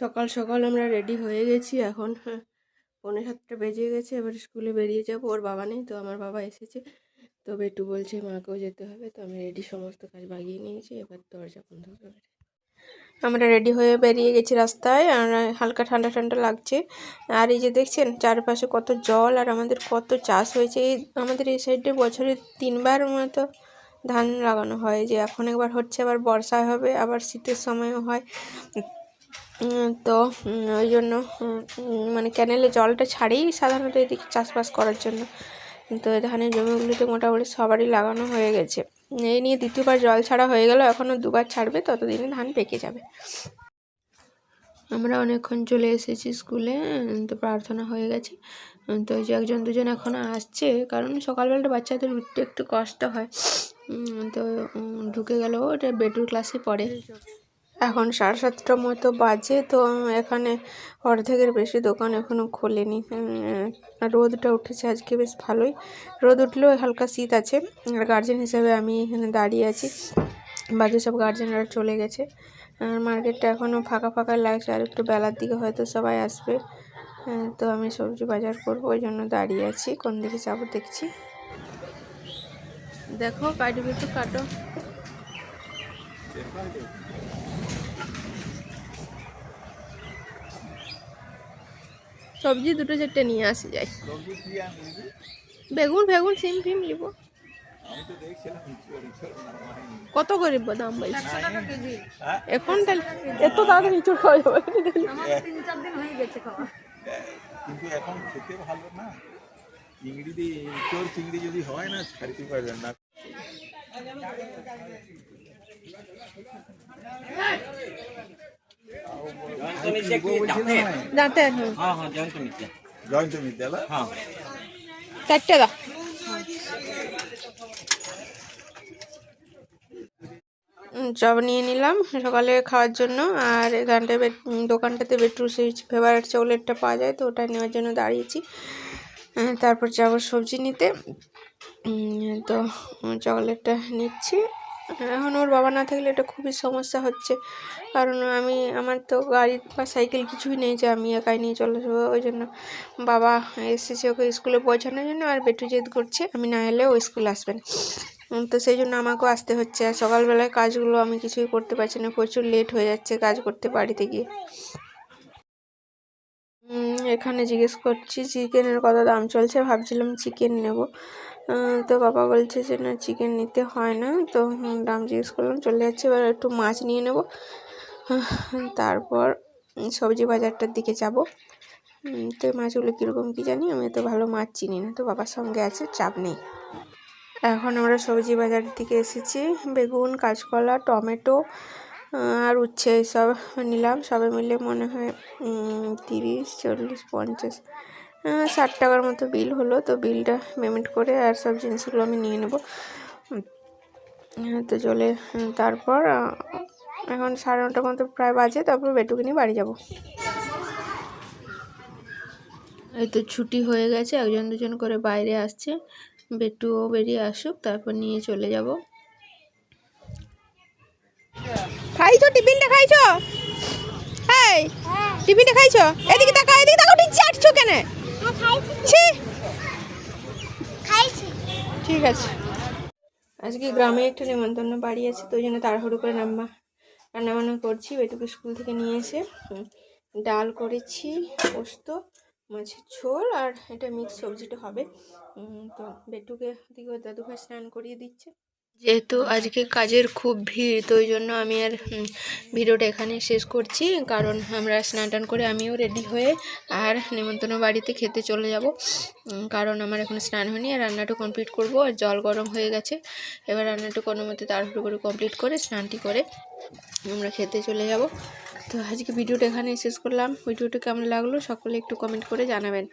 সকাল সকাল আমরা রেডি হয়ে গেছি। এখন 6:45 বেজে গেছে। এবার স্কুলে বেরিয়ে যাব। ওর বাবা নেই, তো আমার বাবা এসেছে। তো বেটু বলছে মাকেও যেতে হবে, তো আমি রেডি সমস্ত কাজ বাগিয়ে নিয়েছি। এবার দরজা বন্ধ করে আমরা রেডি হয়ে বেরিয়ে গেছি রাস্তায়। আর হালকা ঠান্ডা ঠান্ডা লাগছে। আর এই যে দেখছেন চারপাশে কত জল, আর আমাদের কত চাষ হয়েছে। আমাদের এই সাইডে বছরে 3বার মতো ধান লাগানো হয়। যে এখন একবার হচ্ছে, আবার বর্ষায় হবে, আবার শীতের সময়ও হয়। তো ওই জন্য মানে ক্যানেলে জলটা ছাড়েই সাধারণত এদিকে চাষবাস করার জন্য। তো ধানের জমিগুলোতে মোটামুটি সবারই লাগানো হয়ে গেছে। এই নিয়ে দ্বিতীয়বার জল ছাড়া হয়ে গেল, এখনও 2বার ছাড়বে, ততদিনে ধান পেকে যাবে। আমরা অনেকক্ষণ চলে এসেছি স্কুলে। তো প্রার্থনা হয়ে গেছে। তো ওই যে 1-2জন এখনও আসছে, কারণ সকালবেলাটা বাচ্চাদের উঠতে একটু কষ্ট হয়। তো ঢুকে গেল, ওটা বেটুর ক্লাসে পড়ে। এখন 7:30টার মতো বাজে। তো এখানে অর্ধেকের বেশি দোকান এখনও খোলেনি। রোদটা উঠেছে আজকে বেশ ভালোই। রোদ উঠলেও হালকা শীত আছে। আর গার্জেন হিসেবে আমি এখানে দাঁড়িয়ে আছি, বাকি সব গার্জেনরা চলে গেছে। আর মার্কেটটা এখনও ফাঁকা ফাঁকা লাগছে, আর একটু বেলার দিকে হয়তো সবাই আসবে। তো আমি সবজি বাজার করবো, ওই জন্য দাঁড়িয়ে আছি। কোন দিকে যাবো দেখছি। দেখো কাটবে তো কাটো। সবজি 2-4টে নিয়ে আসে যায়। বেগুন ফেগুন সিম ফিম নিব। কত করে দাম ভাই? এখন তাহলে এত তাড়াতাড়ি চুর খাওয়া যাবে? 3-4 দিন হয়ে গেছে খাওয়া, কিন্তু এখন খেতে ভালো না। চিংড়ি দিয়ে চোর চিংড়ি যদি হয় না, ছাড়তে পারবেন না। জয়ন্ত বিদ্যালয় 4টে দাও। চপ নিয়ে নিলাম সকালে খাওয়ার জন্য। আর এখানটায় দোকানটাতে বেটরু সেই ফেভারিট চকলেটটা পাওয়া যায়, তো ওটা নেওয়ার জন্য দাঁড়িয়েছি। তারপর যাবো সবজি নিতে। তো চকলেটটা নিচ্ছি। এখন ওর বাবা না থাকলে এটা খুবই সমস্যা হচ্ছে, কারণ আমার তো গাড়ি বা সাইকেল কিছুই নেই যে আমি একাই নিয়ে চলে যাবো। ওই জন্য বাবা এসেছে ওকে স্কুলে পৌঁছানোর জন্য, আর বেটু জেদ করছে আমি না এলে ও স্কুল আসবে না। তো সেই জন্য আমাকেও আসতে হচ্ছে। আর সকালবেলায় কাজগুলো আমি কিছুই করতে পারছি না, প্রচুর লেট হয়ে যাচ্ছে কাজ করতে বাড়িতে গিয়ে। এখানে জিজ্ঞেস করছি চিকেনের কত দাম চলছে, ভাবছিলাম চিকেন নেব। তো বাবা বলছে যে না চিকেন নিতে হয় না। তো দাম জিজ্ঞেস করলাম, চলে যাচ্ছে। এবার একটু মাছ নিয়ে নেব, তারপর সবজি বাজারটার দিকে যাব। তো মাছগুলো কীরকম কী জানি, আমি তো ভালো মাছ চিনি না। তো বাবার সঙ্গে আছে, চাপ নেই। এখন আমরা সবজি বাজারের দিকে এসেছি। বেগুন, কাঁচকলা, টমেটো আর উচ্ছে সব নিলাম। সবে মিলে মনে হয় 30, 40, 50, 60 টাকার মতো বিল হলো। তো বিলটা পেমেন্ট করে আর সব জিনিসগুলো আমি নিয়ে নেব। তো চলে তারপর এখন 9:30টার মতো প্রায় বাজে। তারপর বেটুকে নিয়ে বাড়ি যাব। এই তো ছুটি হয়ে গেছে, 1-2জন করে বাইরে আসছে। বেটুও বেরিয়ে আসুক, তারপর নিয়ে চলে যাব। খাইছো টিফিনটা খাইছো? এই টিফিনটা খাইছো? এদিকে তাকাও, এদিকে তাকাও, নিচে আটছো কেন? ছি, খাইছি। ঠিক আছে। আজকে গ্রামে একটা নেমন্তন্ন বাড়ি আছে, তো ওই জন্য তাড়াহুড়ো করে রান্নাবান্না করছি। বেটুকে স্কুল থেকে নিয়ে এসে ডাল করেছি, পোস্ত, মাছের ঝোল, আর এটা মিক্স সবজিটা হবে। তো বেটুকে দিকে দাদুভাই স্নান করিয়ে দিচ্ছে। যেহেতু আজকে কাজের খুব ভিড়, তো ওই জন্য আমি আর ভিডিওটা এখানে শেষ করছি। কারণ আমরা স্নান টান করে আমিও রেডি হয়ে আর নেমন্তন্ন বাড়িতে খেতে চলে যাব। কারণ আমার এখন স্নান হয়নি, আর রান্নাটা কমপ্লিট করব। আর জল গরম হয়ে গেছে, এবার রান্নাটা কোনো মতে তাড়াহুড়ো করে কমপ্লিট করে স্নানটি করে আমরা খেতে চলে যাব। তো আজকে ভিডিওটা এখানে শেষ করলাম। ভিডিওটা কেমন লাগলো সকলে একটু কমেন্ট করে জানাবেন।